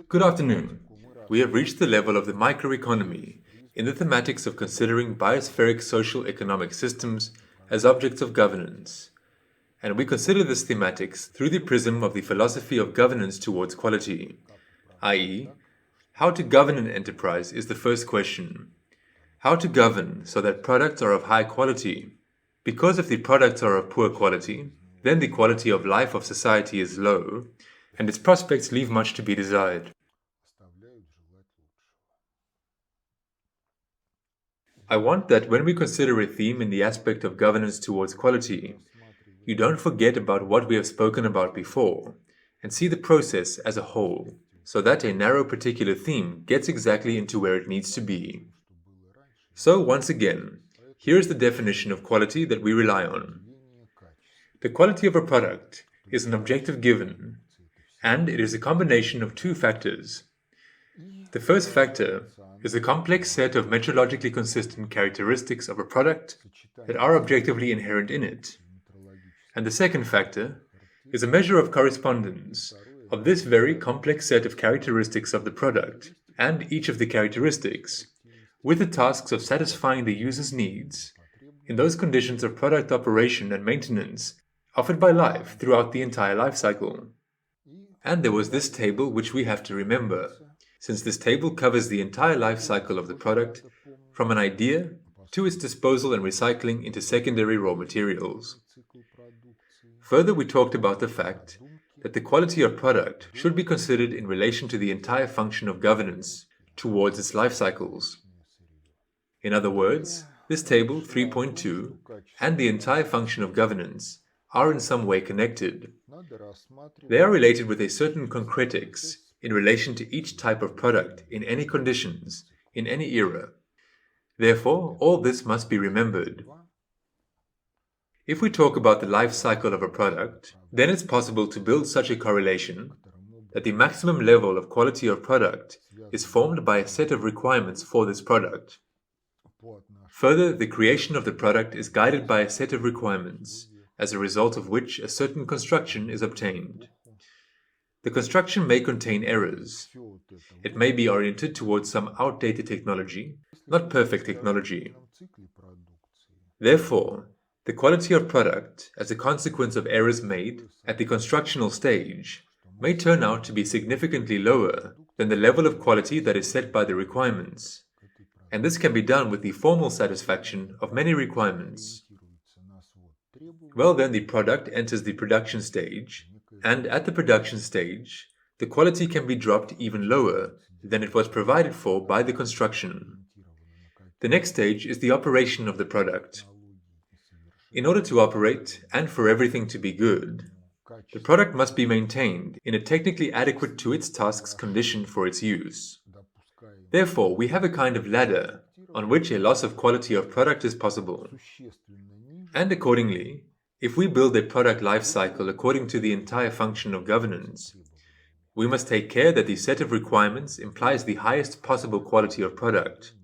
Good afternoon. We have reached the level of the microeconomy in the thematics of considering biospheric social economic systems as objects of governance, and we consider this thematics through the prism of the philosophy of governance towards quality, i.e., how to govern an enterprise is the first question. How to govern so that products are of high quality? Because if the products are of poor quality, then the quality of life of society is low, and its prospects leave much to be desired. I want that when we consider a theme in the aspect of governance towards quality, you don't forget about what we have spoken about before, and see the process as a whole, so that a narrow particular theme gets exactly into where it needs to be. So once again, here is the definition of quality that we rely on. The quality of a product is an objective given, and it is a combination of two factors. The first factor is the complex set of metrologically consistent characteristics of a product that are objectively inherent in it. And the second factor is a measure of correspondence of this very complex set of characteristics of the product and each of the characteristics with the tasks of satisfying the user's needs in those conditions of product operation and maintenance offered by life throughout the entire life cycle. And there was this table which we have to remember, since this table covers the entire life cycle of the product from an idea to its disposal and recycling into secondary raw materials. Further, we talked about the fact that the quality of product should be considered in relation to the entire function of governance towards its life cycles. In other words, this table 3.2 and the entire function of governance are in some way connected. They are related with a certain concretics in relation to each type of product in any conditions, in any era. Therefore, all this must be remembered. If we talk about the life cycle of a product, then it's possible to build such a correlation that the maximum level of quality of product is formed by a set of requirements for this product. Further, the creation of the product is guided by a set of requirements, as a result of which a certain construction is obtained. The construction may contain errors. It may be oriented towards some outdated technology, not perfect technology. Therefore, the quality of product, as a consequence of errors made at the constructional stage, may turn out to be significantly lower than the level of quality that is set by the requirements. And this can be done with the formal satisfaction of many requirements. Well, then the product enters the production stage, and at the production stage, the quality can be dropped even lower than it was provided for by the construction. The next stage is the operation of the product. In order to operate, and for everything to be good, the product must be maintained in a technically adequate to its tasks condition for its use. Therefore, we have a kind of ladder on which a loss of quality of product is possible. And accordingly, if we build a product life cycle according to the entire function of governance, we must take care that the set of requirements implies the highest possible quality of product.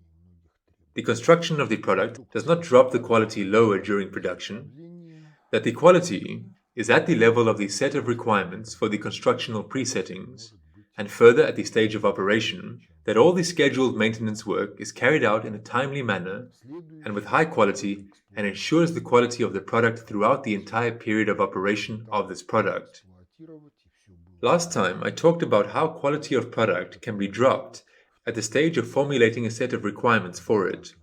The construction of the product does not drop the quality lower during production, that the quality is at the level of the set of requirements for the constructional presettings, and further at the stage of operation, that all the scheduled maintenance work is carried out in a timely manner and with high quality and ensures the quality of the product throughout the entire period of operation of this product. Last time I talked about how quality of product can be dropped at the stage of formulating a set of requirements for it.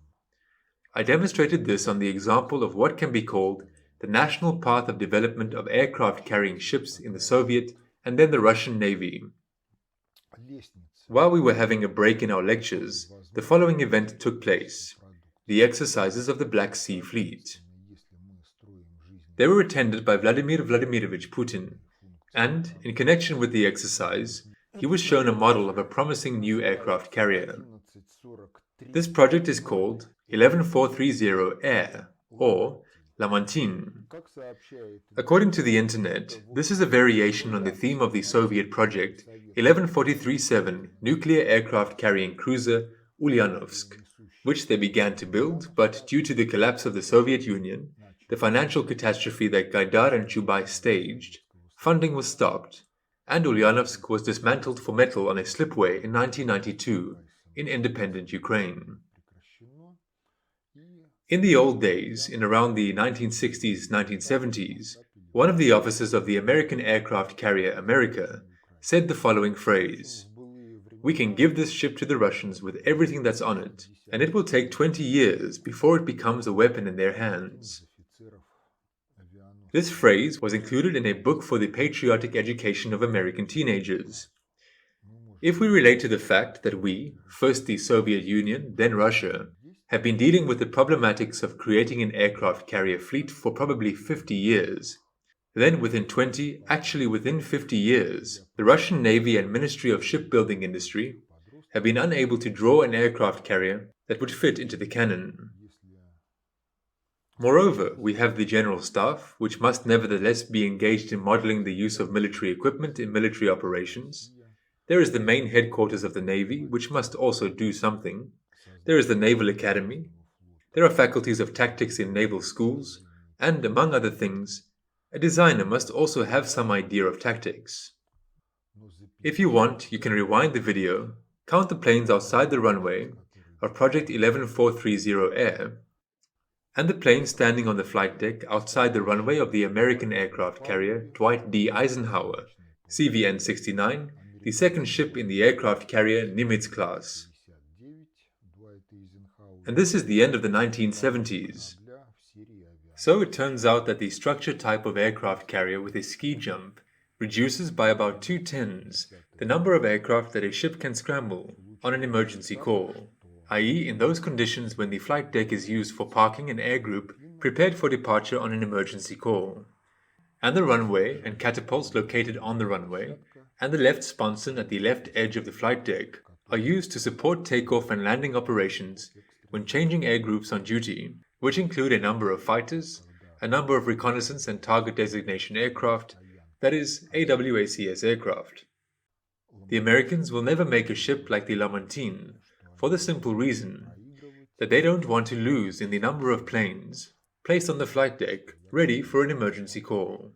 I demonstrated this on the example of what can be called the national path of development of aircraft carrying ships in the Soviet and then the Russian Navy. While we were having a break in our lectures, the following event took place: the exercises of the Black Sea Fleet. They were attended by Vladimir Vladimirovich Putin, and, in connection with the exercise, he was shown a model of a promising new aircraft carrier. This project is called 11430 Air, or Lamantine. According to the internet, this is a variation on the theme of the Soviet project 11437 nuclear aircraft carrying cruiser Ulyanovsk, which they began to build, but due to the collapse of the Soviet Union, the financial catastrophe that Gaidar and Chubai staged, funding was stopped, and Ulyanovsk was dismantled for metal on a slipway in 1992 in independent Ukraine. In the old days, in around the 1960s, 1970s, one of the officers of the American aircraft carrier America said the following phrase: "We can give this ship to the Russians with everything that's on it, and it will take 20 years before it becomes a weapon in their hands." This phrase was included in a book for the patriotic education of American teenagers. If we relate to the fact that we, first the Soviet Union, then Russia, have been dealing with the problematics of creating an aircraft carrier fleet for probably 50 years, then within 20, actually within 50 years, the Russian Navy and Ministry of Shipbuilding Industry have been unable to draw an aircraft carrier that would fit into the cannon. Moreover, we have the General Staff, which must nevertheless be engaged in modeling the use of military equipment in military operations. There is the main headquarters of the Navy, which must also do something. There is the Naval Academy. There are faculties of tactics in naval schools, and, among other things, a designer must also have some idea of tactics. If you want, you can rewind the video, count the planes outside the runway of Project 11430 Air, and the plane standing on the flight deck outside the runway of the American aircraft carrier Dwight D. Eisenhower, CVN-69, the second ship in the aircraft carrier Nimitz-class. And this is the end of the 1970s. So it turns out that the structure type of aircraft carrier with a ski jump reduces by about 2/10 the number of aircraft that a ship can scramble on an emergency call, i.e. in those conditions when the flight deck is used for parking an air group prepared for departure on an emergency call, and the runway and catapults located on the runway, and the left sponson at the left edge of the flight deck are used to support takeoff and landing operations when changing air groups on duty, which include a number of fighters, a number of reconnaissance and target designation aircraft, that is, AWACS aircraft. The Americans will never make a ship like the Lamartine for the simple reason that they don't want to lose in the number of planes placed on the flight deck ready for an emergency call.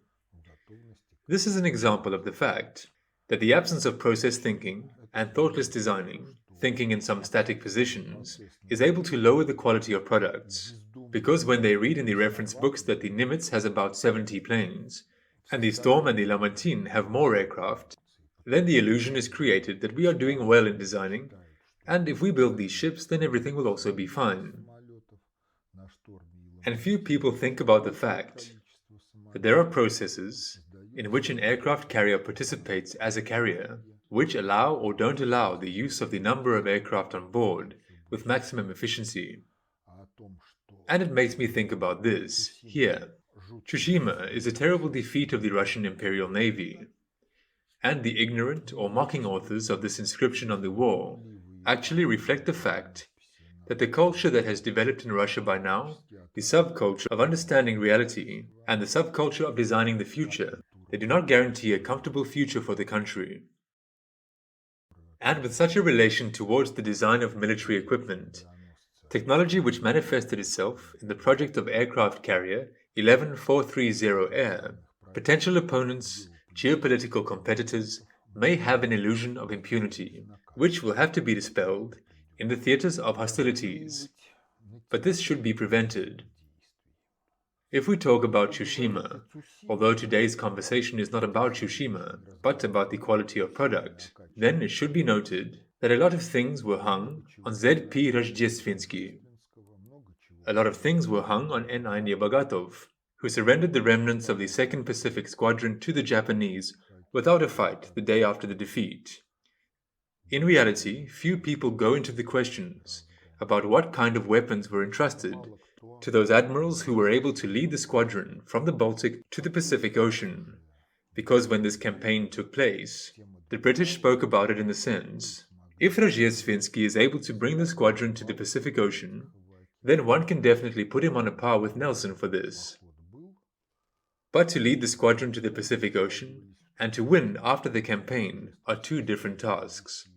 This is an example of the fact that the absence of process thinking and thoughtless designing, thinking in some static positions, is able to lower the quality of products, because when they read in the reference books that the Nimitz has about 70 planes, and the Storm and the Lamartine have more aircraft, then the illusion is created that we are doing well in designing, and if we build these ships, then everything will also be fine. And few people think about the fact that there are processes in which an aircraft carrier participates as a carrier, which allow or don't allow the use of the number of aircraft on board with maximum efficiency. And it makes me think about this, here. Tsushima is a terrible defeat of the Russian Imperial Navy, and the ignorant or mocking authors of this inscription on the wall actually reflect the fact that the culture that has developed in Russia by now, the subculture of understanding reality and the subculture of designing the future, they do not guarantee a comfortable future for the country. And with such a relation towards the design of military equipment, technology which manifested itself in the project of aircraft carrier 11430 Air, potential opponents, geopolitical competitors, may have an illusion of impunity, which will have to be dispelled in the theaters of hostilities. But this should be prevented. If we talk about Tsushima, although today's conversation is not about Tsushima, but about the quality of product, then it should be noted that a lot of things were hung on ZP Rozhdestvensky. A lot of things were hung on N.I. Bogatyr, who surrendered the remnants of the 2nd Pacific Squadron to the Japanese without a fight the day after the defeat. In reality, few people go into the questions about what kind of weapons were entrusted to those admirals who were able to lead the squadron from the Baltic to the Pacific Ocean, because when this campaign took place, the British spoke about it in the sense, if Rozhdestvensky is able to bring the squadron to the Pacific Ocean, then one can definitely put him on a par with Nelson for this. But to lead the squadron to the Pacific Ocean and to win after the campaign are two different tasks.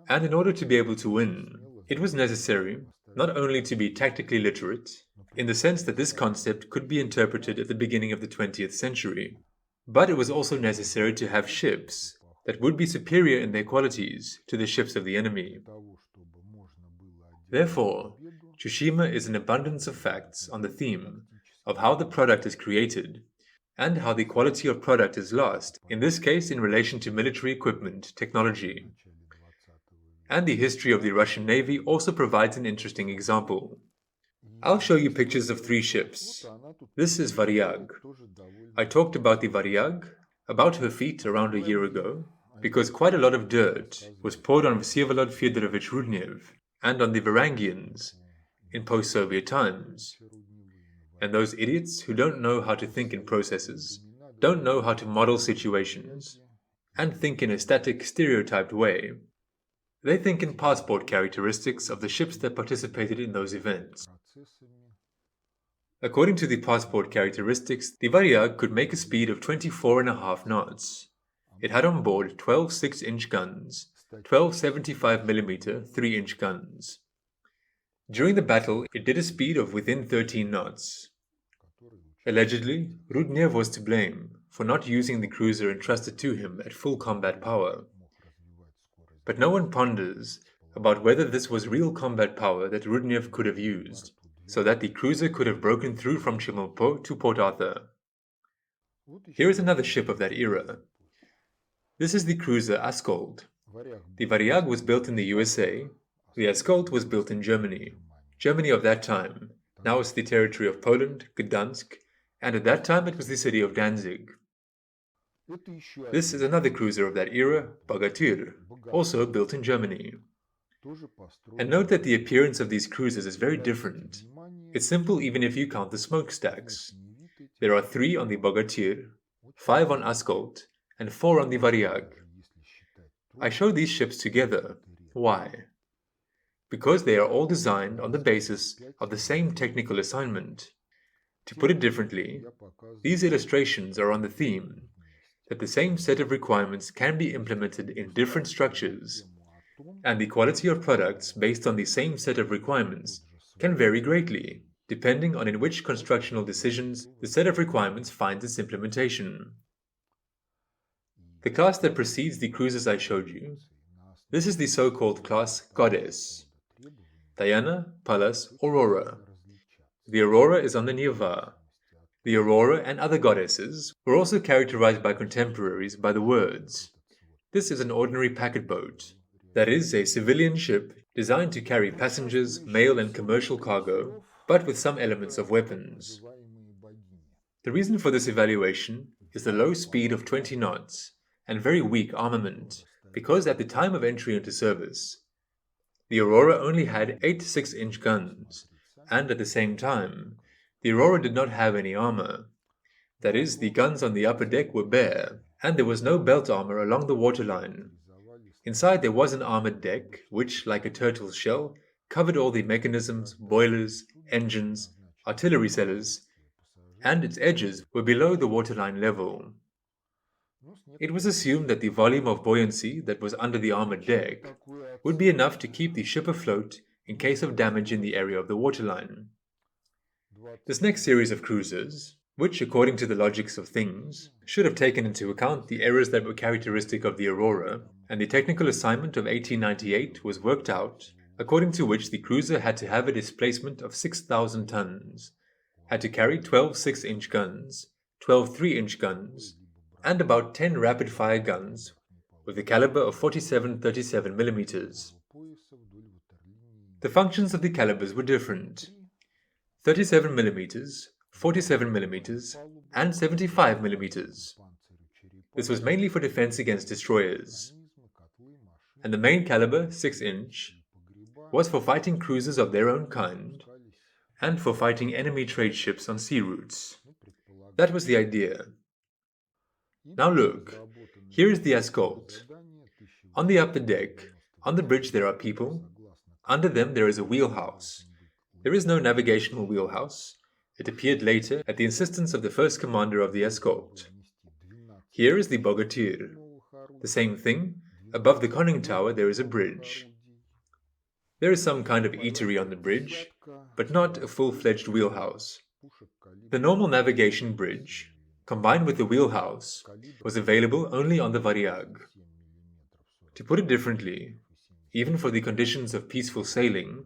And in order to be able to win, it was necessary not only to be tactically literate, in the sense that this concept could be interpreted at the beginning of the 20th century, But it was also necessary to have ships that would be superior in their qualities to the ships of the enemy. Therefore, Tsushima is an abundance of facts on the theme of how the product is created and how the quality of product is lost, in this case in relation to military equipment, technology. And the history of the Russian Navy also provides an interesting example. I'll show you pictures of 3 ships. This is Varyag. I talked about the Varyag, about her feat around a year ago, because quite a lot of dirt was poured on Vsevolod Fyodorovich Rudnev and on the Varangians in post-Soviet times. And those idiots who don't know how to think in processes, don't know how to model situations, and think in a static, stereotyped way, they think in passport characteristics of the ships that participated in those events. According to the passport characteristics, the Varyag could make a speed of 24.5 knots. It had on board 12 6-inch guns, 12 75mm 3-inch guns. During the battle, it did a speed of within 13 knots. Allegedly, Rudnev was to blame for not using the cruiser entrusted to him at full combat power. But no one ponders about whether this was real combat power that Rudnev could have used, so that the cruiser could have broken through from Chimilpo to Port Arthur. Here is another ship of that era. This is the cruiser Askold. The Varyag was built in the USA, the Askold was built in Germany. Germany of that time. Now it's the territory of Poland, Gdansk, and at that time it was the city of Danzig. This is another cruiser of that era, Bogatyr, also built in Germany. And note that the appearance of these cruisers is very different. It's simple even if you count the smokestacks. There are 3 on the Bogatyr, 5 on Askold, and 4 on the Varyag. I show these ships together. Why? Because they are all designed on the basis of the same technical assignment. To put it differently, these illustrations are on the theme that the same set of requirements can be implemented in different structures, and the quality of products based on the same set of requirements can vary greatly, depending on in which constructional decisions the set of requirements finds its implementation. The class that precedes the cruisers I showed you, this is the so-called class Goddess. Diana, Pallas, Aurora. The Aurora is on the Neva. The Aurora and other goddesses were also characterized by contemporaries by the words, "This is an ordinary packet boat," that is, a civilian ship designed to carry passengers, mail and commercial cargo, but with some elements of weapons. The reason for this evaluation is the low speed of 20 knots and very weak armament, because at the time of entry into service, the Aurora only had 8 6-inch guns, and at the same time, the Aurora did not have any armor. That is, the guns on the upper deck were bare, and there was no belt armor along the waterline. Inside there was an armored deck, which, like a turtle's shell, covered all the mechanisms, boilers, engines, artillery cellars, and its edges were below the waterline level. It was assumed that the volume of buoyancy that was under the armored deck would be enough to keep the ship afloat in case of damage in the area of the waterline. This next series of cruisers, which according to the logics of things, should have taken into account the errors that were characteristic of the Aurora, and the technical assignment of 1898 was worked out, according to which the cruiser had to have a displacement of 6,000 tons, had to carry 12 6-inch guns, 12 3-inch guns, and about 10 rapid-fire guns with a caliber of 47-37mm. The functions of the calibers were different. 37mm, 47mm, and 75mm. This was mainly for defense against destroyers. And the main caliber, 6-inch, was for fighting cruisers of their own kind, and for fighting enemy trade ships on sea routes. That was the idea. Now look, here is the Askold. On the upper deck, on the bridge there are people. Under them there is a wheelhouse. There is no navigational wheelhouse. It appeared later at the insistence of the first commander of the Askold. Here is the Bogatyr. The same thing, above the conning tower there is a bridge. There is some kind of eatery on the bridge, but not a full-fledged wheelhouse. The normal navigation bridge, combined with the wheelhouse, was available only on the Varyag. To put it differently, even for the conditions of peaceful sailing,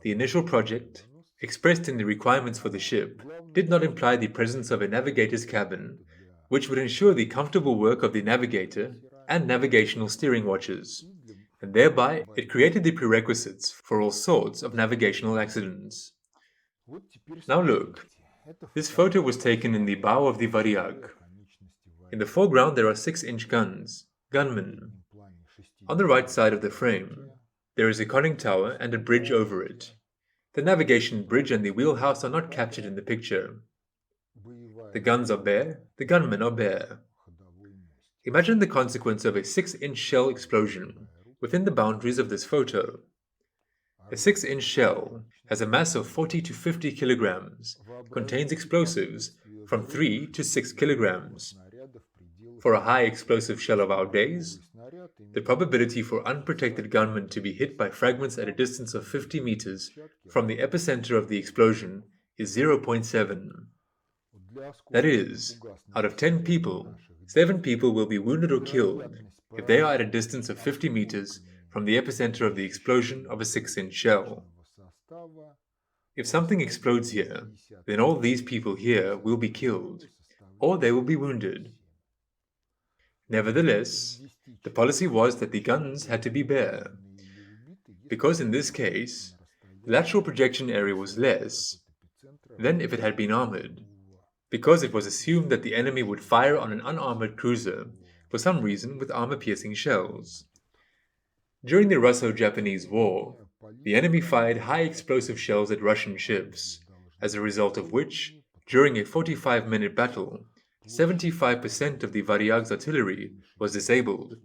the initial project, expressed in the requirements for the ship, did not imply the presence of a navigator's cabin, which would ensure the comfortable work of the navigator and navigational steering watches, and thereby it created the prerequisites for all sorts of navigational accidents. Now look, this photo was taken in the bow of the Varyag. In the foreground there are 6-inch guns, gunmen. On the right side of the frame, there is a conning tower and a bridge over it. The navigation bridge and the wheelhouse are not captured in the picture. The guns are bare, the gunmen are bare. Imagine the consequence of a 6-inch shell explosion within the boundaries of this photo. A 6-inch shell has a mass of 40 to 50 kilograms, contains explosives from 3 to 6 kilograms. For a high explosive shell of our days, the probability for unprotected gunmen to be hit by fragments at a distance of 50 meters from the epicenter of the explosion is 0.7. That is, out of 10 people, 7 people will be wounded or killed if they are at a distance of 50 meters from the epicenter of the explosion of a 6-inch shell. If something explodes here, then all these people here will be killed, or they will be wounded. Nevertheless, the policy was that the guns had to be bare, because in this case, the lateral projection area was less than if it had been armored, because it was assumed that the enemy would fire on an unarmored cruiser for some reason with armor-piercing shells. During the Russo-Japanese War, the enemy fired high-explosive shells at Russian ships, as a result of which, during a 45-minute battle, 75% of the Varyag's artillery was disabled,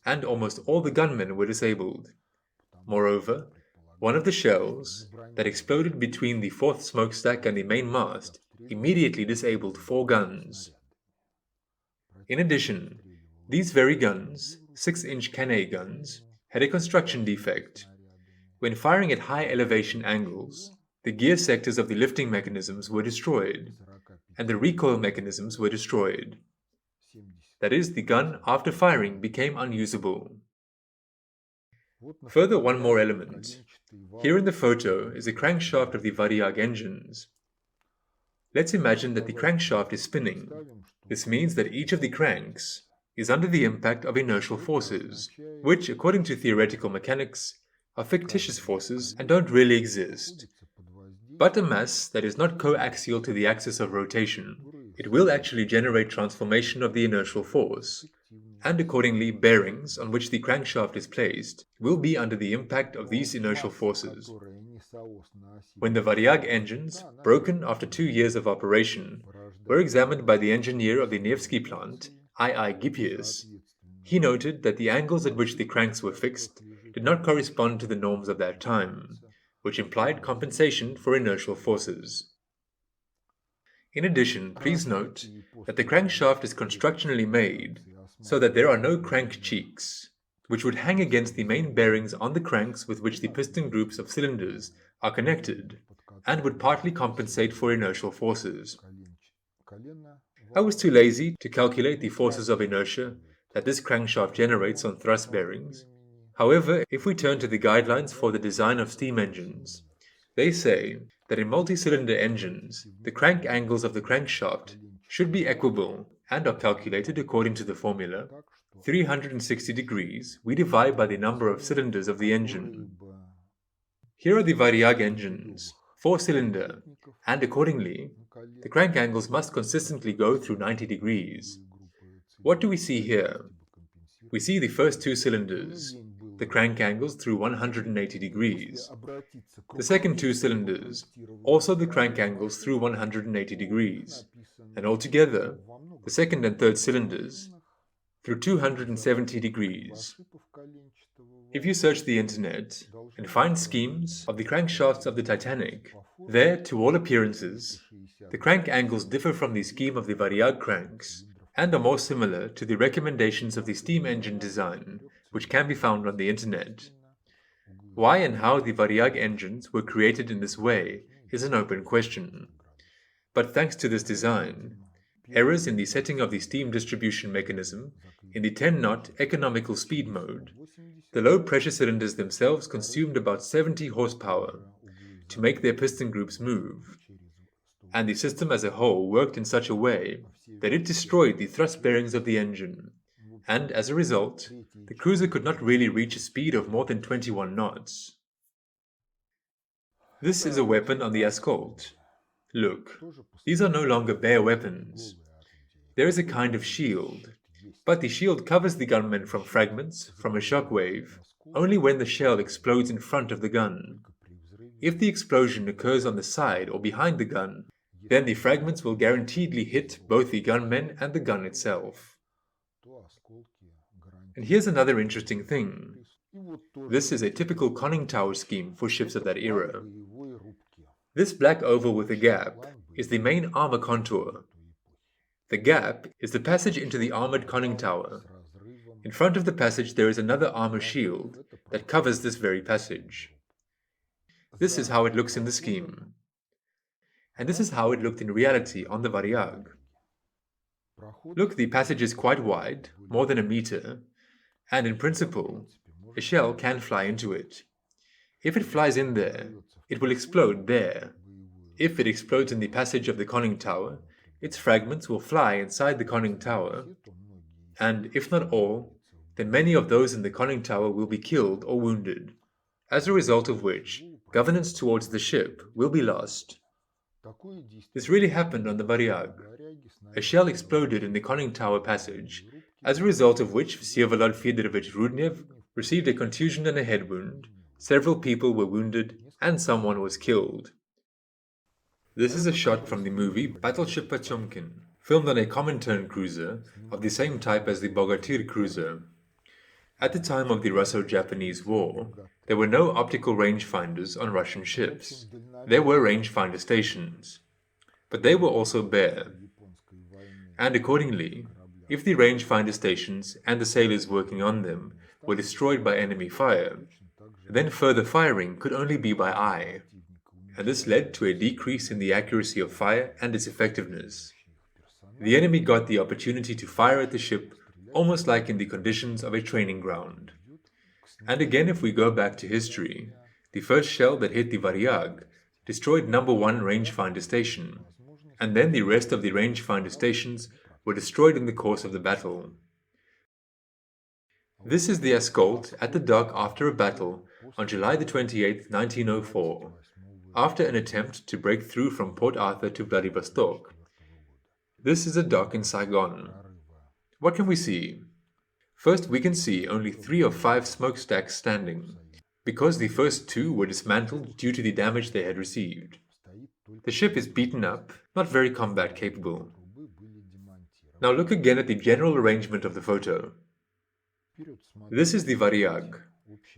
and almost all the gunmen were disabled. Moreover, one of the shells that exploded between the fourth smokestack and the main mast immediately disabled 4 guns. In addition, these very guns, 6-inch Cannae guns, had a construction defect. When firing at high elevation angles, the gear sectors of the lifting mechanisms were destroyed, and the recoil mechanisms were destroyed. That is, the gun, after firing, became unusable. Further, one more element. Here in the photo is the crankshaft of the Varyag engines. Let's imagine that the crankshaft is spinning. This means that each of the cranks is under the impact of inertial forces, which, according to theoretical mechanics, are fictitious forces and don't really exist. But a mass that is not coaxial to the axis of rotation, it will actually generate transformation of the inertial force, and accordingly bearings on which the crankshaft is placed will be under the impact of these inertial forces. When the Varyag engines, broken after 2 years of operation, were examined by the engineer of the Nevsky plant, I.I. Gippius, he noted that the angles at which the cranks were fixed did not correspond to the norms of that time, which implied compensation for inertial forces. In addition, please note that the crankshaft is constructionally made so that there are no crank cheeks, which would hang against the main bearings on the cranks with which the piston groups of cylinders are connected, and would partly compensate for inertial forces. I was too lazy to calculate the forces of inertia that this crankshaft generates on thrust bearings. However, if we turn to the guidelines for the design of steam engines, they say that in multi-cylinder engines, the crank angles of the crankshaft should be equable and are calculated according to the formula 360 degrees we divide by the number of cylinders of the engine. Here are the Varyag engines, 4-cylinder, and accordingly, the crank angles must consistently go through 90 degrees. What do we see here? We see the first 2 cylinders, the crank angles through 180 degrees. The second 2 cylinders, also the crank angles through 180 degrees, and altogether, the second and third cylinders, through 270 degrees. If you search the internet and find schemes of the crankshafts of the Titanic, there, to all appearances, the crank angles differ from the scheme of the Varyag cranks and are more similar to the recommendations of the steam engine design, which can be found on the internet. Why and how the Varyag engines were created in this way is an open question. But thanks to this design, errors in the setting of the steam distribution mechanism in the 10-knot economical speed mode. The low-pressure cylinders themselves consumed about 70 horsepower to make their piston groups move, and the system as a whole worked in such a way that it destroyed the thrust bearings of the engine, and as a result, the cruiser could not really reach a speed of more than 21 knots. This is a weapon on the Askold. Look, these are no longer bare weapons. There is a kind of shield, but the shield covers the gunmen from fragments, from a shock wave, only when the shell explodes in front of the gun. If the explosion occurs on the side or behind the gun, then the fragments will guaranteedly hit both the gunmen and the gun itself. And here's another interesting thing. This is a typical conning tower scheme for ships of that era. This black oval with a gap is the main armor contour. The gap is the passage into the armored conning tower. In front of the passage there is another armor shield that covers this very passage. This is how it looks in the scheme. And this is how it looked in reality on the Varyag. Look, the passage is quite wide, more than a meter, and in principle, a shell can fly into it. If it flies in there, it will explode there. If it explodes in the passage of the conning tower, its fragments will fly inside the conning tower, and if not all, then many of those in the conning tower will be killed or wounded, as a result of which governance towards the ship will be lost. This really happened on the Varyag. A shell exploded in the conning tower passage, as a result of which Vsevolod Fedorovich Rudnev received a contusion and a head wound, several people were wounded, and someone was killed. This is a shot from the movie Battleship Potemkin, filmed on a Comintern cruiser of the same type as the Bogatyr cruiser. At the time of the Russo-Japanese War, there were no optical rangefinders on Russian ships. There were rangefinder stations, but they were also bare. And accordingly, if the rangefinder stations and the sailors working on them were destroyed by enemy fire, then further firing could only be by eye, and this led to a decrease in the accuracy of fire and its effectiveness. The enemy got the opportunity to fire at the ship almost like in the conditions of a training ground. And again, if we go back to history, the first shell that hit the Varyag destroyed number 1 rangefinder station, and then the rest of the rangefinder stations were destroyed in the course of the battle. This is the Askold at the dock after a battle on July the 28th, 1904, after an attempt to break through from Port Arthur to Vladivostok. This is a dock in Saigon. What can we see? First, we can see only 3 of 5 smokestacks standing, because the first 2 were dismantled due to the damage they had received. The ship is beaten up, not very combat capable. Now look again at the general arrangement of the photo. This is the Varyag.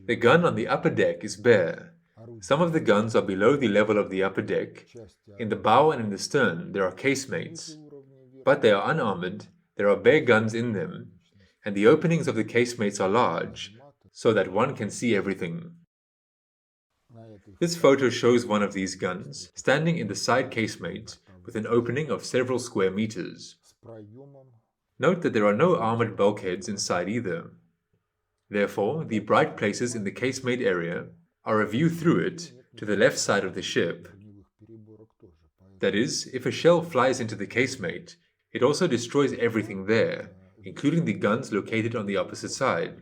The gun on the upper deck is bare. Some of the guns are below the level of the upper deck. In the bow and in the stern there are casemates, but they are unarmored, there are bare guns in them, and the openings of the casemates are large, so that one can see everything. This photo shows one of these guns standing in the side casemate with an opening of several square meters. Note that there are no armored bulkheads inside either. Therefore, the bright places in the casemate area are a view through it to the left side of the ship. That is, if a shell flies into the casemate, it also destroys everything there, including the guns located on the opposite side.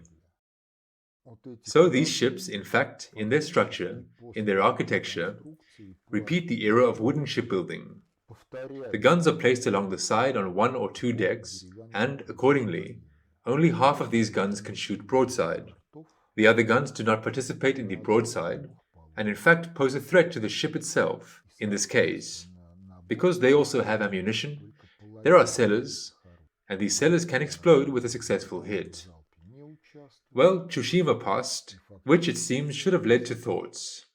So these ships, in fact, in their structure, in their architecture, repeat the era of wooden shipbuilding. The guns are placed along the side on 1 or 2 decks, and, accordingly, only half of these guns can shoot broadside. The other guns do not participate in the broadside, and in fact pose a threat to the ship itself, in this case. Because they also have ammunition, there are cellars, and these cellars can explode with a successful hit. Well, Tsushima passed, which it seems should have led to thoughts.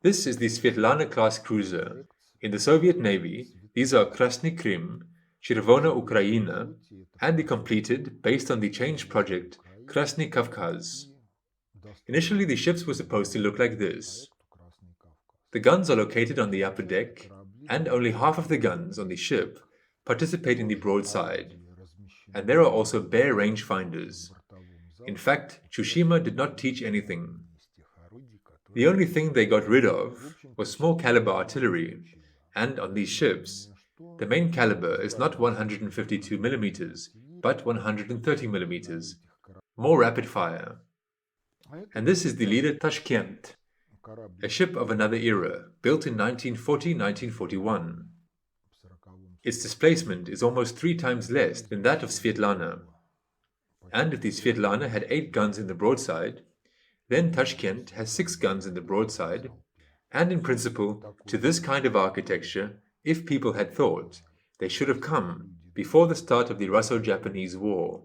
This is the Svetlana-class cruiser. In the Soviet Navy, these are Krasny Krym, Chervona Ukraina, and the completed, based on the change project, Krasny Kavkaz. Initially, the ships were supposed to look like this. The guns are located on the upper deck, and only half of the guns on the ship participate in the broadside, and there are also bare rangefinders. In fact, Tsushima did not teach anything. The only thing they got rid of was small caliber artillery, and on these ships, the main caliber is not 152 millimeters, but 130 millimeters, more rapid fire. And this is the leader Tashkent, a ship of another era, built in 1940-1941. Its displacement is almost 3 times less than that of Svetlana. And if the Svetlana had 8 guns in the broadside, then Tashkent has 6 guns in the broadside, and in principle, to this kind of architecture, if people had thought, they should have come before the start of the Russo-Japanese War.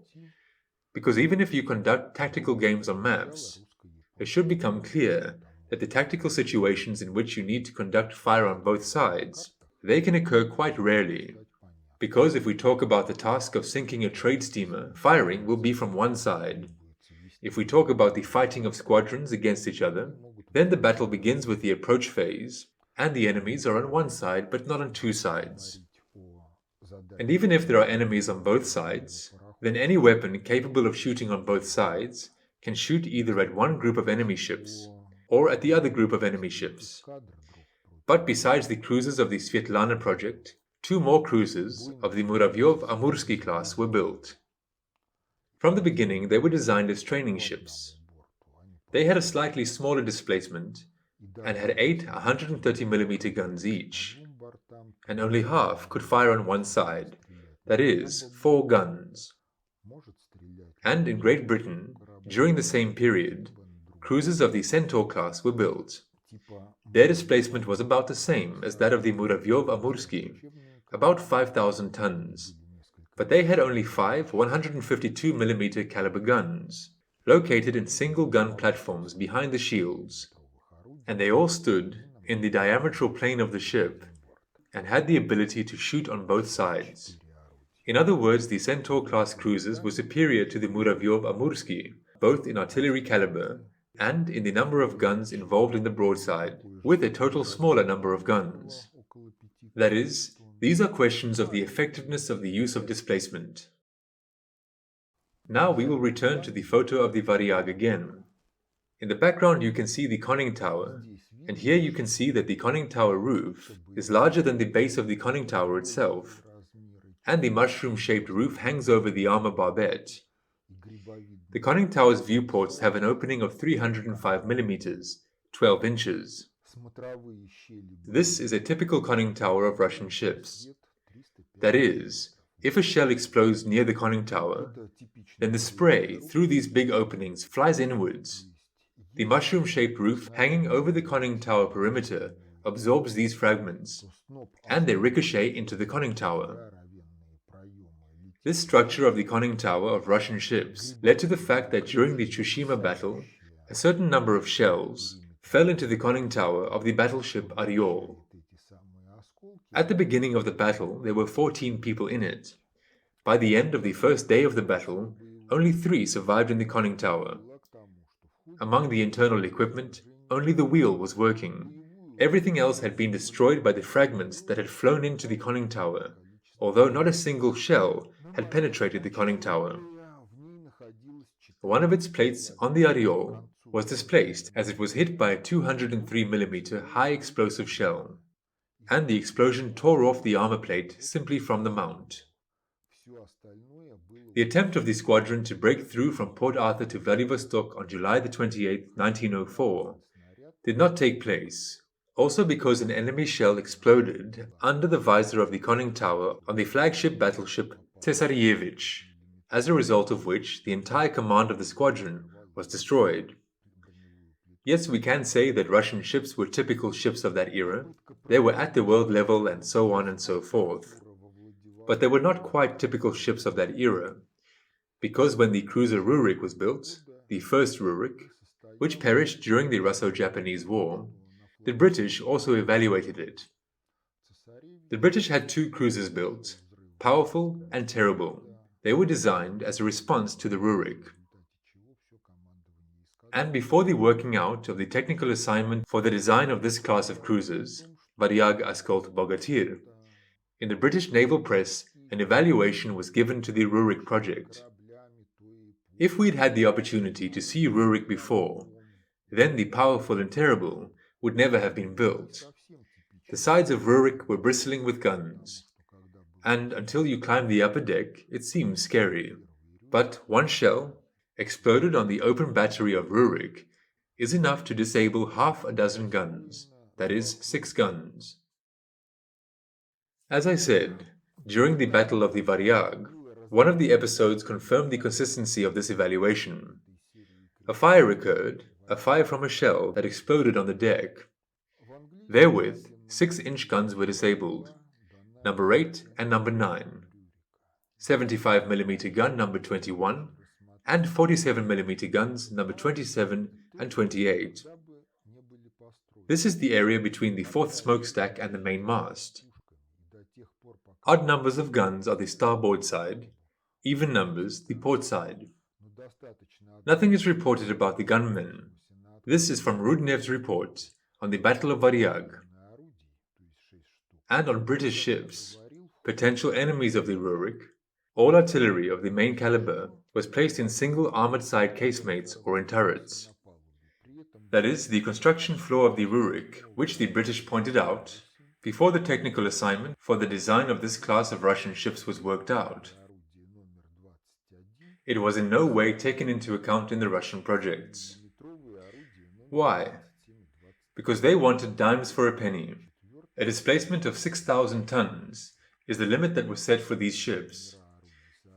Because even if you conduct tactical games on maps, it should become clear that the tactical situations in which you need to conduct fire on both sides, they can occur quite rarely. Because if we talk about the task of sinking a trade steamer, firing will be from one side. If we talk about the fighting of squadrons against each other, then the battle begins with the approach phase, and the enemies are on one side but not on 2 sides. And even if there are enemies on both sides, then any weapon capable of shooting on both sides can shoot either at one group of enemy ships or at the other group of enemy ships. But besides the cruisers of the Svetlana project, 2 more cruisers of the Muravyov-Amursky class were built. From the beginning, they were designed as training ships. They had a slightly smaller displacement and had 8 130mm guns each, and only half could fire on one side, that is, 4 guns. And in Great Britain, during the same period, cruisers of the Centaur class were built. Their displacement was about the same as that of the Muravyov-Amursky, about 5,000 tons, but they had only 5 152mm caliber guns, located in single gun platforms behind the shields, and they all stood in the diametral plane of the ship and had the ability to shoot on both sides. In other words, the Centaur-class cruisers were superior to the Muravyov-Amursky, both in artillery caliber and in the number of guns involved in the broadside, with a total smaller number of guns. That is, these are questions of the effectiveness of the use of displacement. Now we will return to the photo of the Varyag again. In the background you can see the conning tower, and here you can see that the conning tower roof is larger than the base of the conning tower itself, and the mushroom-shaped roof hangs over the armor barbette. The conning tower's viewports have an opening of 305 millimeters, 12 inches. This is a typical conning tower of Russian ships. That is, if a shell explodes near the conning tower, then the spray through these big openings flies inwards. The mushroom-shaped roof hanging over the conning tower perimeter absorbs these fragments, and they ricochet into the conning tower. This structure of the conning tower of Russian ships led to the fact that during the Tsushima battle, a certain number of shells fell into the conning tower of the battleship Aurora. At the beginning of the battle, there were 14 people in it. By the end of the first day of the battle, only 3 survived in the conning tower. Among the internal equipment, only the wheel was working. Everything else had been destroyed by the fragments that had flown into the conning tower, although not a single shell had penetrated the conning tower. One of its plates on the Aurora was displaced as it was hit by a 203mm high-explosive shell, and the explosion tore off the armor plate simply from the mount. The attempt of the squadron to break through from Port Arthur to Vladivostok on July 28, 1904, did not take place, also because an enemy shell exploded under the visor of the conning tower on the flagship battleship Tsarevich, as a result of which the entire command of the squadron was destroyed. Yes, we can say that Russian ships were typical ships of that era. They were at the world level and so on and so forth. But they were not quite typical ships of that era, because when the cruiser Rurik was built, the first Rurik, which perished during the Russo-Japanese War, the British also evaluated it. The British had 2 cruisers built, powerful and terrible. They were designed as a response to the Rurik. And before the working out of the technical assignment for the design of this class of cruisers, Varyag, Askold, Bogatyr, in the British naval press an evaluation was given to the Rurik project. If we'd had the opportunity to see Rurik before, then the powerful and terrible would never have been built. The sides of Rurik were bristling with guns, and until you climb the upper deck, it seems scary. But one shell, exploded on the open battery of Rurik, is enough to disable half a dozen guns, that is, 6 guns. As I said, during the Battle of the Varyag, one of the episodes confirmed the consistency of this evaluation. A fire occurred, a fire from a shell that exploded on the deck. Therewith, 6-inch guns were disabled, number 8 and number 9, 75mm gun number 21, and 47mm guns number 27 and 28. This is the area between the 4th smokestack and the main mast. Odd numbers of guns are the starboard side, even numbers the port side. Nothing is reported about the gunmen. This is from Rudnev's report on the Battle of Varyag. And on British ships, potential enemies of the Rurik, all artillery of the main caliber was placed in single armored side casemates or in turrets. That is, the construction flaw of the Rurik, which the British pointed out before the technical assignment for the design of this class of Russian ships was worked out. It was in no way taken into account in the Russian projects. Why? Because they wanted dimes for a penny. A displacement of 6,000 tons is the limit that was set for these ships.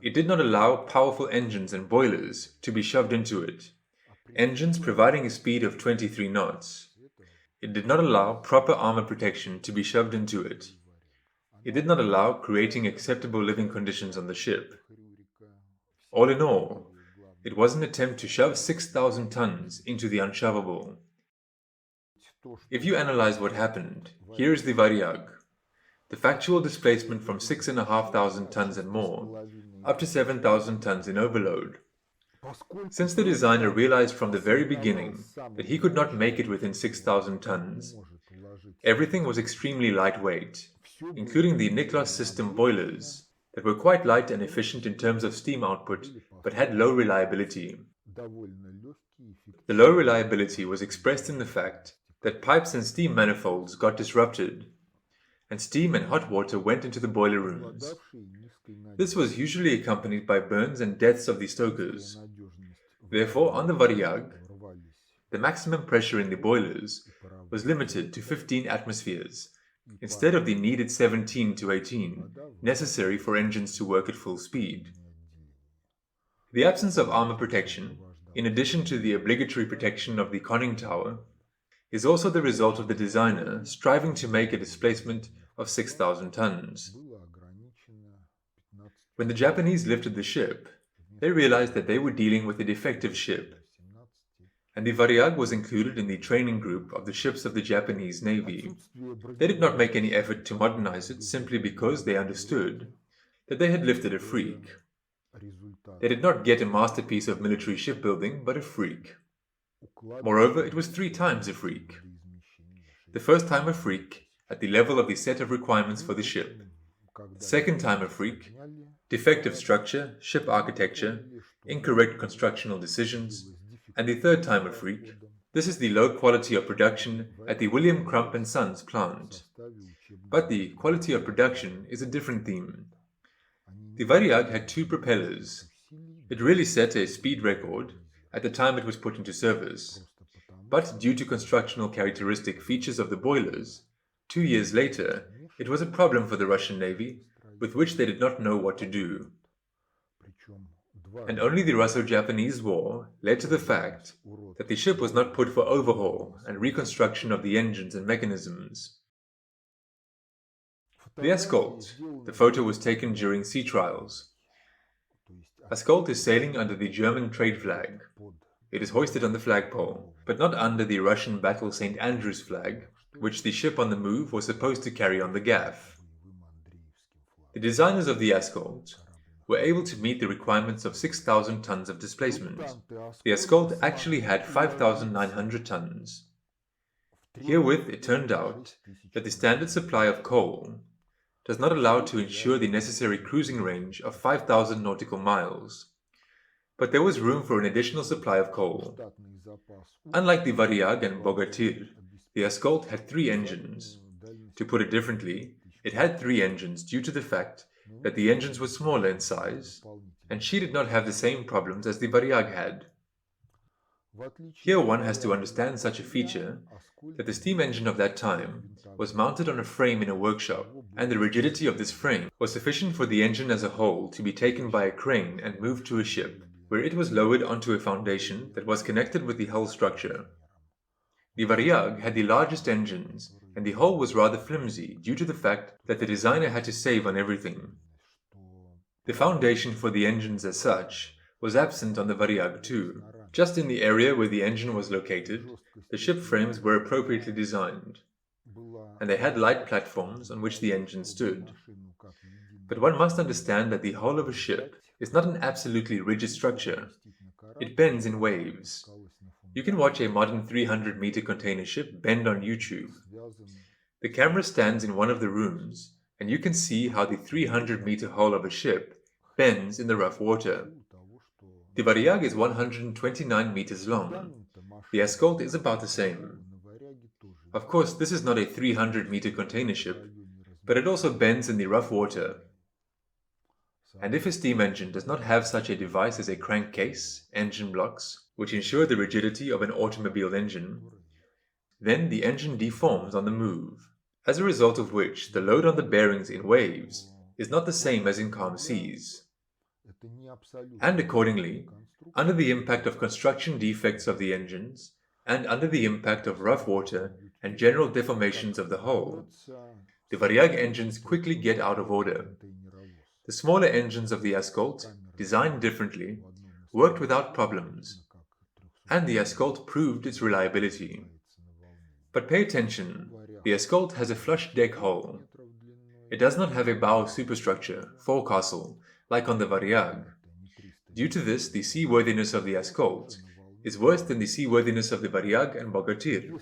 It did not allow powerful engines and boilers to be shoved into it, engines providing a speed of 23 knots. It did not allow proper armor protection to be shoved into it. It did not allow creating acceptable living conditions on the ship. All in all, it was an attempt to shove 6,000 tons into the unshovable. If you analyze what happened, here is the Varyag. The factual displacement from 6,500 tons and more, up to 7,000 tons in overload. Since the designer realized from the very beginning that he could not make it within 6,000 tons, everything was extremely lightweight, including the Niklas system boilers that were quite light and efficient in terms of steam output but had low reliability. The low reliability was expressed in the fact that pipes and steam manifolds got disrupted, and steam and hot water went into the boiler rooms. This was usually accompanied by burns and deaths of the stokers. Therefore, on the Varyag, the maximum pressure in the boilers was limited to 15 atmospheres, instead of the needed 17 to 18 necessary for engines to work at full speed. The absence of armor protection, in addition to the obligatory protection of the conning tower, is also the result of the designer striving to make a displacement of 6,000 tons. When the Japanese lifted the ship, they realized that they were dealing with a defective ship, and the Varyag was included in the training group of the ships of the Japanese Navy. They did not make any effort to modernize it simply because they understood that they had lifted a freak. They did not get a masterpiece of military shipbuilding, but a freak. Moreover, it was 3 times a freak. The first time a freak at the level of the set of requirements for the ship. The second time a freak, defective structure, ship architecture, incorrect constructional decisions, and the third time a freak. This is the low quality of production at the William Crump and Sons plant. But the quality of production is a different theme. The Varyag had 2 propellers. It really set a speed record at the time it was put into service, but due to constructional characteristic features of the boilers, 2 years later, it was a problem for the Russian Navy, with which they did not know what to do. And only the Russo-Japanese War led to the fact that the ship was not put for overhaul and reconstruction of the engines and mechanisms. The Askold. The photo was taken during sea trials. Askold is sailing under the German trade flag. It is hoisted on the flagpole, but not under the Russian Battle St. Andrew's flag, which the ship on the move was supposed to carry on the gaff. The designers of the Askold were able to meet the requirements of 6,000 tons of displacement. The Askold actually had 5,900 tons. Herewith it turned out that the standard supply of coal does not allow to ensure the necessary cruising range of 5,000 nautical miles, but there was room for an additional supply of coal. Unlike the Varyag and Bogatyr, the Askold had 3 engines. To put it differently, it had 3 engines due to the fact that the engines were smaller in size, and she did not have the same problems as the Varyag had. Here one has to understand such a feature, that the steam engine of that time was mounted on a frame in a workshop, and the rigidity of this frame was sufficient for the engine as a whole to be taken by a crane and moved to a ship, where it was lowered onto a foundation that was connected with the hull structure. The Varyag had the largest engines, and the hull was rather flimsy due to the fact that the designer had to save on everything. The foundation for the engines as such was absent on the Varyag too. Just in the area where the engine was located, the ship frames were appropriately designed, and they had light platforms on which the engine stood. But one must understand that the hull of a ship is not an absolutely rigid structure. It bends in waves. You can watch a modern 300-meter container ship bend on YouTube. The camera stands in one of the rooms, and you can see how the 300-meter hull of a ship bends in the rough water. The Varyag is 129 meters long. The Askold is about the same. Of course, this is not a 300-meter container ship, but it also bends in the rough water. And if a steam engine does not have such a device as a crankcase, engine blocks, which ensure the rigidity of an automobile engine, then the engine deforms on the move, as a result of which the load on the bearings in waves is not the same as in calm seas. And accordingly, under the impact of construction defects of the engines, and under the impact of rough water and general deformations of the hull, the Varyag engines quickly get out of order. The smaller engines of the Askold, designed differently, worked without problems, and the Askold proved its reliability. But pay attention, the Askold has a flush deck hull. It does not have a bow superstructure, forecastle, like on the Varyag. Due to this, the seaworthiness of the Askold is worse than the seaworthiness of the Varyag and Bogatyr.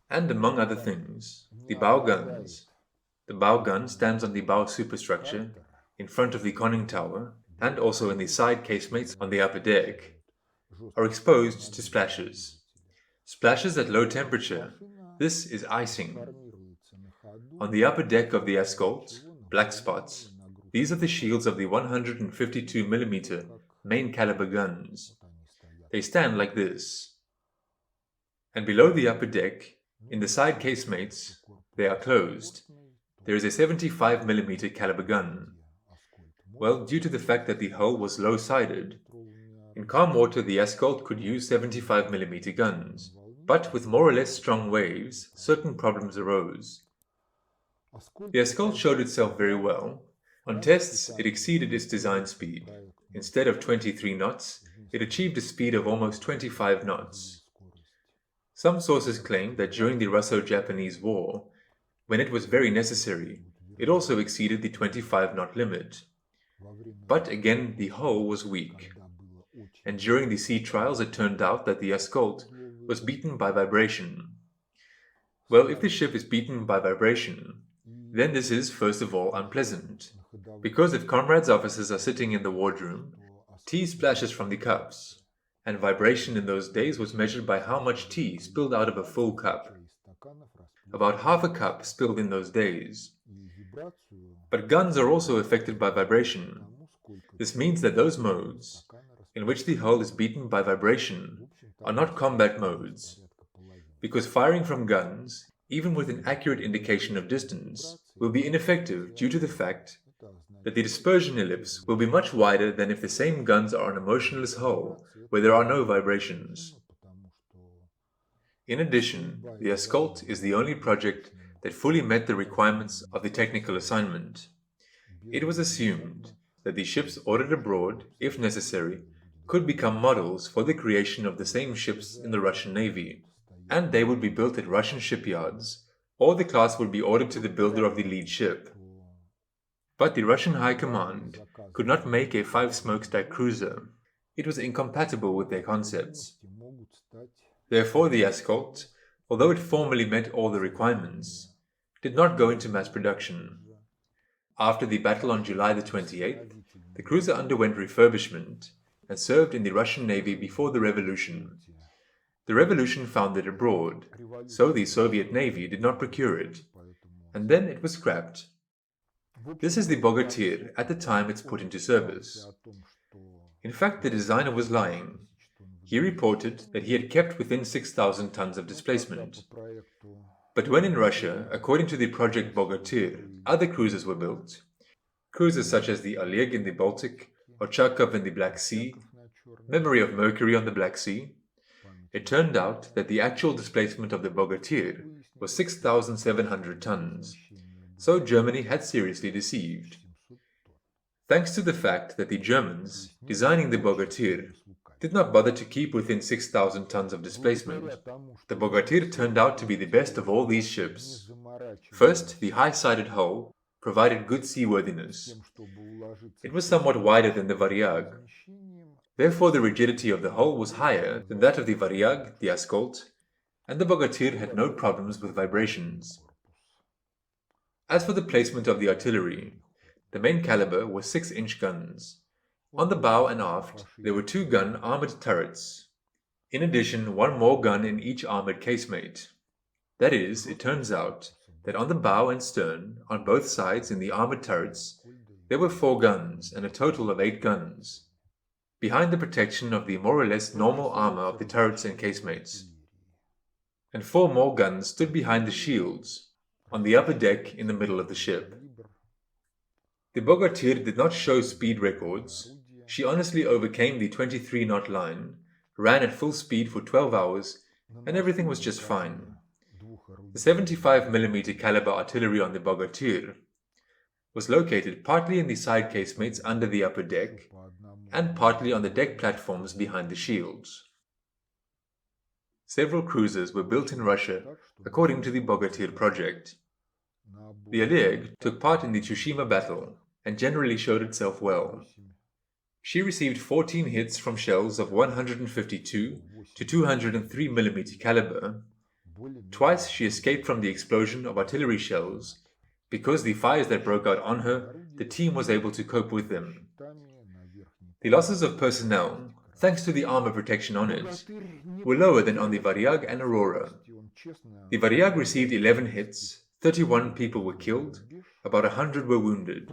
And among other things, the bow guns. The bow gun stands on the bow superstructure, in front of the conning tower, and also in the side casemates on the upper deck, are exposed to splashes. Splashes at low temperature. This is icing. On the upper deck of the Askold, black spots. These are the shields of the 152mm main caliber guns. They stand like this. And below the upper deck, in the side casemates, they are closed. There is a 75mm caliber gun. Well, due to the fact that the hull was low-sided, in calm water the Askold could use 75mm guns, but with more or less strong waves, certain problems arose. The Askold showed itself very well. On tests, it exceeded its design speed. Instead of 23 knots, it achieved a speed of almost 25 knots. Some sources claim that during the Russo-Japanese War, when it was very necessary, it also exceeded the 25-knot limit. But again, the hull was weak. And during the sea trials it turned out that the Askold was beaten by vibration. Well, if the ship is beaten by vibration, then this is first of all unpleasant, because if comrades officers are sitting in the wardroom, tea splashes from the cups, and vibration in those days was measured by how much tea spilled out of a full cup. About half a cup spilled in those days. But guns are also affected by vibration. This means that those modes, in which the hull is beaten by vibration, are not combat modes, because firing from guns, even with an accurate indication of distance, will be ineffective due to the fact that the dispersion ellipse will be much wider than if the same guns are on a motionless hull where there are no vibrations. In addition, the Askold is the only project that fully met the requirements of the technical assignment. It was assumed that the ships ordered abroad, if necessary, could become models for the creation of the same ships in the Russian Navy, and they would be built at Russian shipyards, or the class would be ordered to the builder of the lead ship. But the Russian High Command could not make a 5-smokestack cruiser. It was incompatible with their concepts. Therefore the Askold, although it formally met all the requirements, did not go into mass production. After the battle on July the 28th, the cruiser underwent refurbishment and served in the Russian Navy before the revolution. The revolution found it abroad, so the Soviet Navy did not procure it, and then it was scrapped. This is the Bogatyr at the time it's put into service. In fact, the designer was lying. He reported that he had kept within 6,000 tons of displacement. But when in Russia, according to the project Bogatyr, other cruisers were built, cruisers such as the Oleg in the Baltic, Ochakov in the Black Sea, Memory of Mercury on the Black Sea, it turned out that the actual displacement of the Bogatyr was 6,700 tons, so Germany had seriously deceived. Thanks to the fact that the Germans, designing the Bogatyr, did not bother to keep within 6,000 tons of displacement, the Bogatyr turned out to be the best of all these ships. First, the high-sided hull provided good seaworthiness. It was somewhat wider than the Varyag. Therefore, the rigidity of the hull was higher than that of the Varyag, the Askold, and the Bogatyr had no problems with vibrations. As for the placement of the artillery, the main caliber was 6-inch guns. On the bow and aft, there were 2-gun armored turrets. In addition, 1 more gun in each armored casemate. That is, it turns out that on the bow and stern, on both sides in the armored turrets, there were 4 guns and a total of 8 guns, behind the protection of the more or less normal armor of the turrets and casemates. And 4 more guns stood behind the shields, on the upper deck in the middle of the ship. The Bogatyr did not show speed records. She honestly overcame the 23-knot line, ran at full speed for 12 hours, and everything was just fine. The 75mm caliber artillery on the Bogatyr was located partly in the side casemates under the upper deck, and partly on the deck platforms behind the shields. Several cruisers were built in Russia according to the Bogatyr project. The Oleg took part in the Tsushima battle and generally showed itself well. She received 14 hits from shells of 152 to 203 mm caliber. Twice she escaped from the explosion of artillery shells. Because the fires that broke out on her, the team was able to cope with them. The losses of personnel, thanks to the armor protection on it, were lower than on the Varyag and Aurora. The Varyag received 11 hits, 31 people were killed, about 100 were wounded.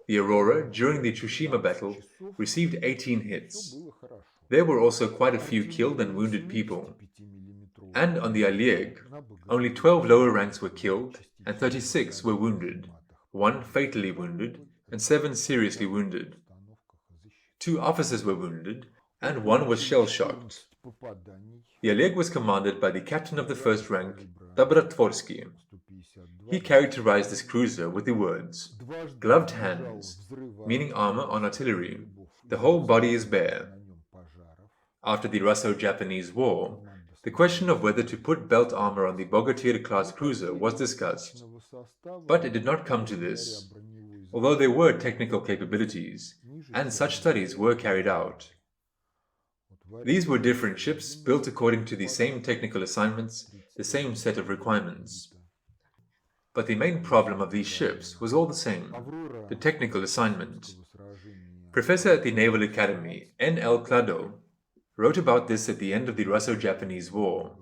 The Aurora, during the Tsushima battle, received 18 hits. There were also quite a few killed and wounded people. And on the Oleg, only 12 lower ranks were killed and 36 were wounded, 1 fatally wounded and 7 seriously wounded. 2 officers were wounded and 1 was shell-shocked. The Oleg was commanded by the captain of the first rank, Dobrotvsky. He characterized this cruiser with the words, "Gloved hands," meaning armor on artillery. The whole body is bare. After the Russo-Japanese War, the question of whether to put belt armor on the Bogatyr-class cruiser was discussed, but it did not come to this, although there were technical capabilities, and such studies were carried out. These were different ships built according to the same technical assignments, the same set of requirements. But the main problem of these ships was all the same, the technical assignment. Professor at the Naval Academy, N.L. Klado, wrote about this at the end of the Russo-Japanese War.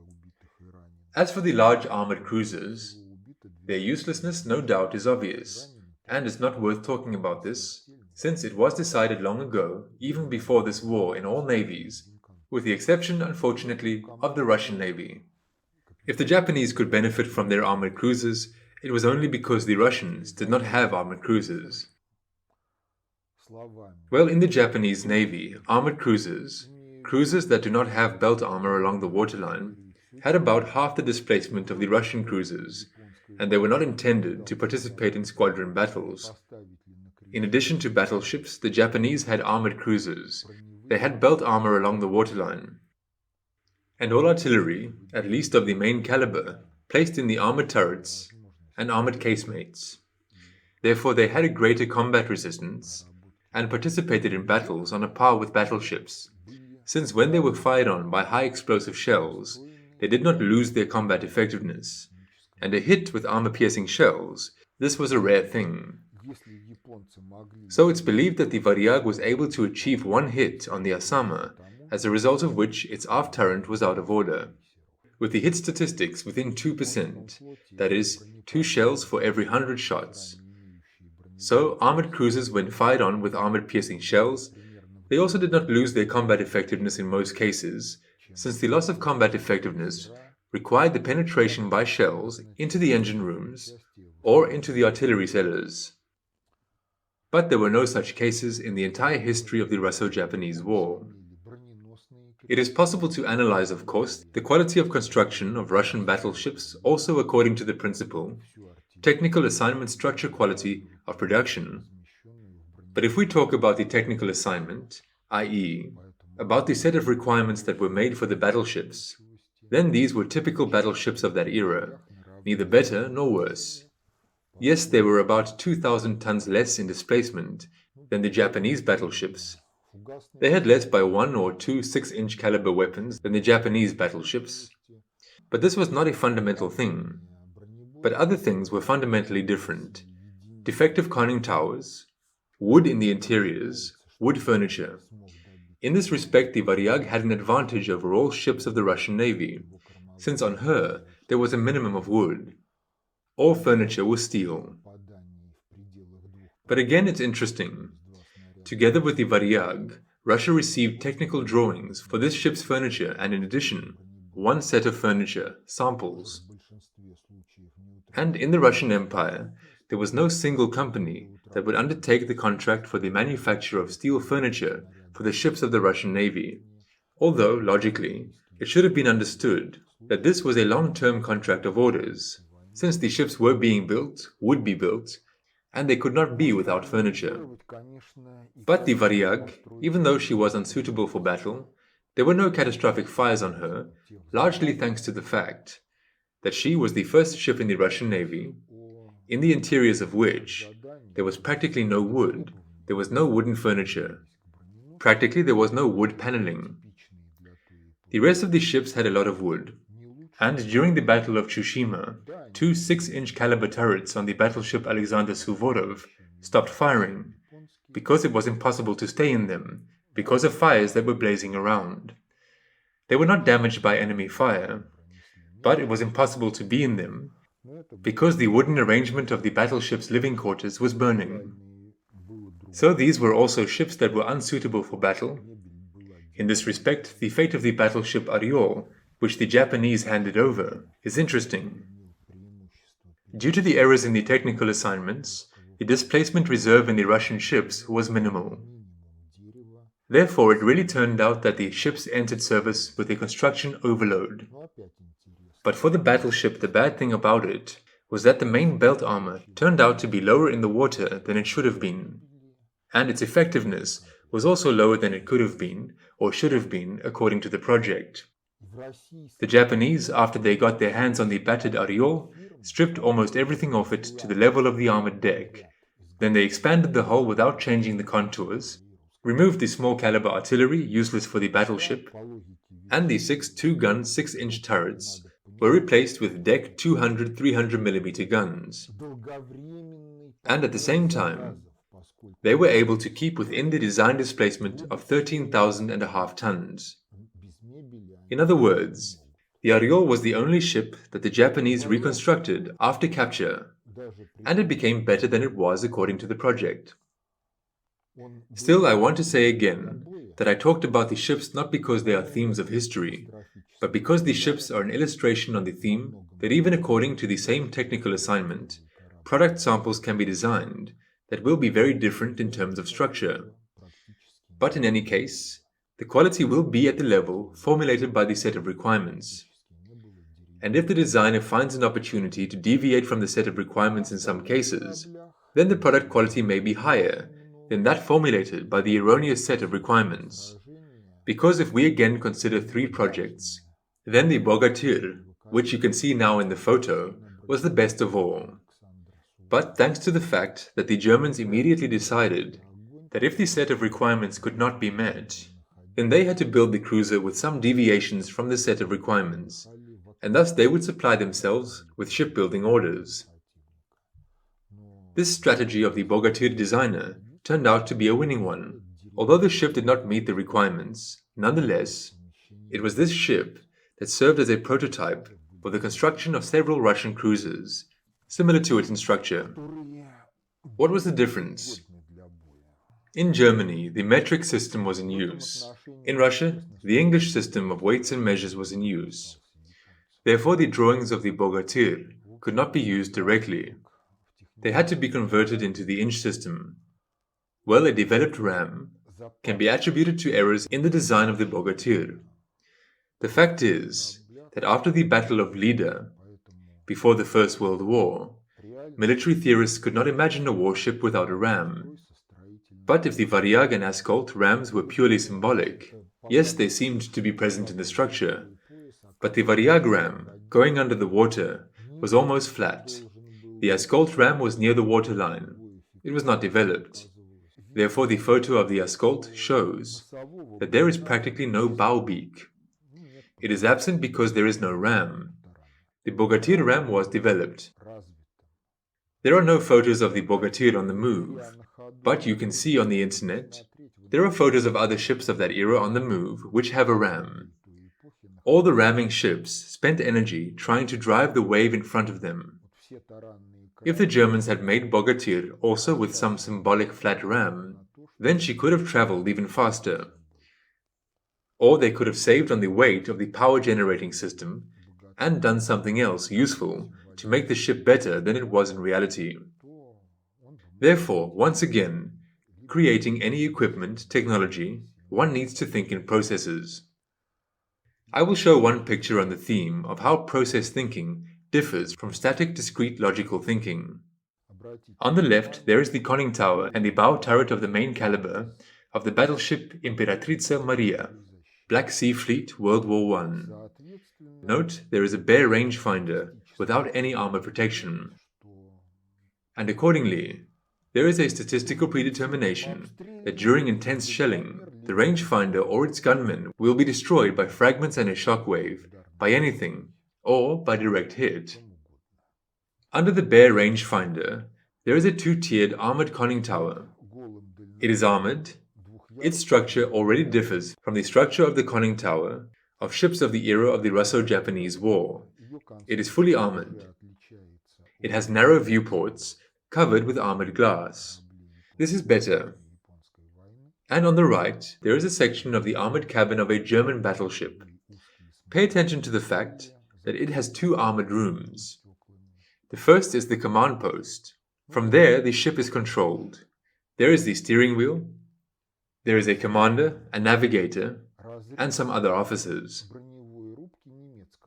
As for the large armored cruisers, their uselessness no doubt is obvious, and it's not worth talking about this, since it was decided long ago, even before this war, in all navies, with the exception, unfortunately, of the Russian Navy. If the Japanese could benefit from their armored cruisers, it was only because the Russians did not have armored cruisers. Well, in the Japanese Navy, armored cruisers, cruisers that do not have belt armor along the waterline, had about half the displacement of the Russian cruisers, and they were not intended to participate in squadron battles. In addition to battleships, the Japanese had armored cruisers. They had belt armor along the waterline. And all artillery, at least of the main caliber, placed in the armored turrets and armored casemates. Therefore they had a greater combat resistance and participated in battles on a par with battleships, since when they were fired on by high explosive shells, they did not lose their combat effectiveness. and a hit with armor-piercing shells, this was a rare thing. So it's believed that the Varyag was able to achieve one hit on the Osama, as a result of which its aft turret was out of order. With the hit statistics within 2%, that is, 2 shells for every 100 shots. So, armored cruisers, when fired on with armored-piercing shells, they also did not lose their combat effectiveness in most cases, since the loss of combat effectiveness required the penetration by shells into the engine rooms or into the artillery cellars. But there were no such cases in the entire history of the Russo-Japanese War. It is possible to analyze, of course, the quality of construction of Russian battleships also according to the principle technical assignment structure quality of production. But if we talk about the technical assignment, i.e., about the set of requirements that were made for the battleships, then these were typical battleships of that era, neither better nor worse. Yes, they were about 2,000 tons less in displacement than the Japanese battleships. They had less by 1 or 2 6-inch caliber weapons than the Japanese battleships. But this was not a fundamental thing. But other things were fundamentally different. Defective conning towers, wood in the interiors, wood furniture. In this respect, the Varyag had an advantage over all ships of the Russian Navy, since on her there was a minimum of wood. All furniture was steel. But again, it's interesting. Together with the Varyag, Russia received technical drawings for this ship's furniture and in addition, one set of furniture, samples. And in the Russian Empire, there was no single company that would undertake the contract for the manufacture of steel furniture for the ships of the Russian Navy, although, logically, it should have been understood that this was a long-term contract of orders, since the ships were being built, would be built, and they could not be without furniture. But the Varyag, even though she was unsuitable for battle, there were no catastrophic fires on her, largely thanks to the fact that she was the first ship in the Russian Navy, in the interiors of which there was practically no wood, there was no wooden furniture. Practically there was no wood paneling. The rest of the ships had a lot of wood, and during the Battle of Tsushima, 2 6-inch caliber turrets on the battleship Alexander Suvorov stopped firing, because it was impossible to stay in them, because of fires that were blazing around. They were not damaged by enemy fire, but it was impossible to be in them, because the wooden arrangement of the battleship's living quarters was burning. So these were also ships that were unsuitable for battle. In this respect, the fate of the battleship Aurora, which the Japanese handed over, is interesting. Due to the errors in the technical assignments, the displacement reserve in the Russian ships was minimal. Therefore, it really turned out that the ships entered service with a construction overload. But for the battleship, the bad thing about it was that the main belt armor turned out to be lower in the water than it should have been, and its effectiveness was also lower than it could have been, or should have been, according to the project. The Japanese, after they got their hands on the battered Aurora, stripped almost everything off it to the level of the armored deck. Then they expanded the hull without changing the contours, removed the small caliber artillery useless for the battleship, and the 6 2-gun 6-inch turrets were replaced with deck 200 300mm guns. And at the same time, they were able to keep within the design displacement of 13,500 tons. In other words, the Aurora was the only ship that the Japanese reconstructed after capture, and it became better than it was according to the project. Still, I want to say again that I talked about the ships not because they are themes of history, but because the ships are an illustration on the theme that even according to the same technical assignment, product samples can be designed that will be very different in terms of structure. But in any case, the quality will be at the level formulated by the set of requirements. And if the designer finds an opportunity to deviate from the set of requirements in some cases, then the product quality may be higher than that formulated by the erroneous set of requirements. Because if we again consider 3 projects, then the Bogatyr, which you can see now in the photo, was the best of all. But thanks to the fact that the Germans immediately decided that if the set of requirements could not be met, then they had to build the cruiser with some deviations from the set of requirements, and thus they would supply themselves with shipbuilding orders. This strategy of the Bogatyr designer turned out to be a winning one. Although the ship did not meet the requirements, nonetheless, it was this ship that served as a prototype for the construction of several Russian cruisers, similar to it in structure. What was the difference? In Germany, the metric system was in use. In Russia, the English system of weights and measures was in use. Therefore, the drawings of the Bogatyr could not be used directly. They had to be converted into the inch system. Well, a developed ram can be attributed to errors in the design of the Bogatyr. The fact is that after the Battle of Lida, before the First World War, military theorists could not imagine a warship without a ram. But if the Varyag and Askold rams were purely symbolic, yes, they seemed to be present in the structure. But the Varyag ram, going under the water, was almost flat. The Askold ram was near the waterline. It was not developed. Therefore, the photo of the Askold shows that there is practically no bow beak. It is absent because there is no ram. The Bogatyr ram was developed. There are no photos of the Bogatyr on the move, but you can see on the internet there are photos of other ships of that era on the move which have a ram. All the ramming ships spent energy trying to drive the wave in front of them. If the Germans had made Bogatyr also with some symbolic flat ram, then she could have traveled even faster. Or they could have saved on the weight of the power generating system and done something else useful to make the ship better than it was in reality. Therefore, once again, creating any equipment, technology, one needs to think in processes. I will show one picture on the theme of how process thinking differs from static discrete logical thinking. On the left, there is the conning tower and the bow turret of the main caliber of the battleship Imperatritsa Mariya, Black Sea Fleet, World War I. Note, there is a bare rangefinder without any armor protection. And accordingly, there is a statistical predetermination that during intense shelling, the rangefinder or its gunmen will be destroyed by fragments and a shockwave, by anything, or by direct hit. Under the bare rangefinder, there is a two-tiered armored conning tower. It is armored. Its structure already differs from the structure of the conning tower of ships of the era of the Russo-Japanese War. It is fully armored. It has narrow viewports covered with armored glass. This is better. And on the right, there is a section of the armored cabin of a German battleship. Pay attention to the fact that it has two armored rooms. The first is the command post. From there, the ship is controlled. There is the steering wheel. There is a commander, a navigator, and some other officers.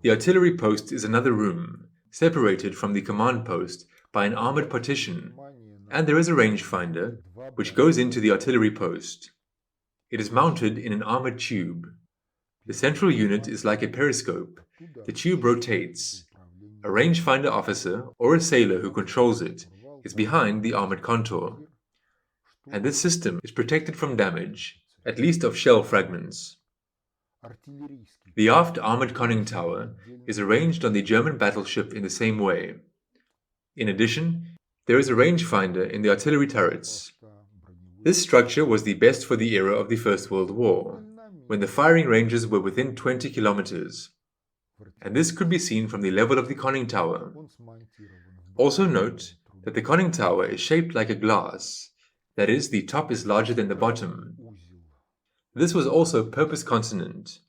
The artillery post is another room, separated from the command post by an armored partition, and there is a rangefinder, which goes into the artillery post. It is mounted in an armored tube. The central unit is like a periscope. The tube rotates. A rangefinder officer or a sailor who controls it is behind the armored contour. And this system is protected from damage, at least of shell fragments. The aft armored conning tower is arranged on the German battleship in the same way. In addition, there is a rangefinder in the artillery turrets. This structure was the best for the era of the First World War, when the firing ranges were within 20 kilometers. And this could be seen from the level of the conning tower. Also note that the conning tower is shaped like a glass. That is, the top is larger than the bottom. This was also purpose consonant,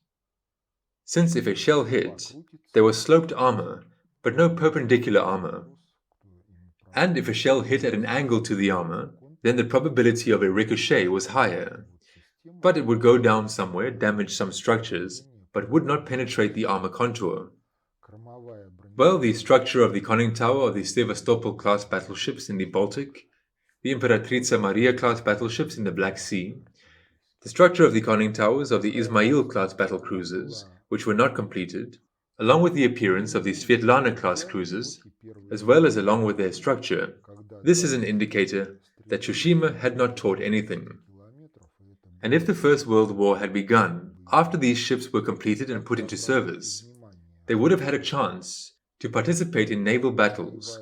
since if a shell hit, there was sloped armor, but no perpendicular armor. And if a shell hit at an angle to the armor, then the probability of a ricochet was higher. But it would go down somewhere, damage some structures, but would not penetrate the armor contour. Well, the structure of the conning tower of the Sevastopol-class battleships in the Baltic, the Imperatritsa Mariya-class battleships in the Black Sea, the structure of the conning towers of the Ismail-class battlecruisers, which were not completed, along with the appearance of the Svetlana-class cruisers, as well as along with their structure, this is an indicator that Tsushima had not taught anything. And if the First World War had begun after these ships were completed and put into service, they would have had a chance to participate in naval battles.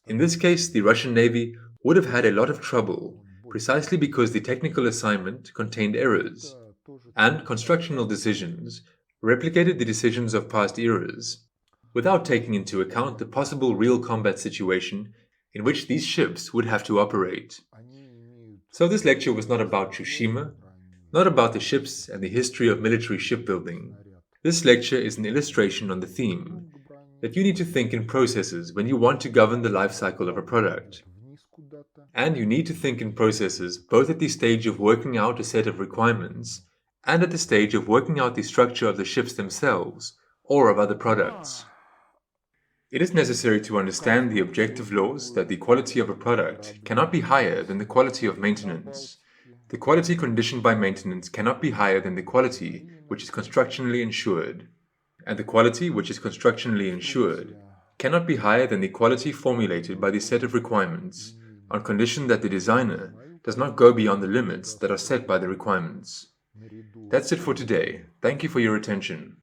In this case, the Russian Navy would have had a lot of trouble, precisely because the technical assignment contained errors, and constructional decisions replicated the decisions of past eras, without taking into account the possible real combat situation in which these ships would have to operate. So this lecture was not about Tsushima, not about the ships and the history of military shipbuilding. This lecture is an illustration on the theme that you need to think in processes when you want to govern the life cycle of a product. And you need to think in processes both at the stage of working out a set of requirements and at the stage of working out the structure of the ships themselves or of other products. It is necessary to understand the objective laws that the quality of a product cannot be higher than the quality of maintenance. The quality conditioned by maintenance cannot be higher than the quality which is constructionally ensured. And the quality which is constructionally ensured cannot be higher than the quality formulated by the set of requirements, on condition that the designer does not go beyond the limits that are set by the requirements. That's it for today. Thank you for your attention.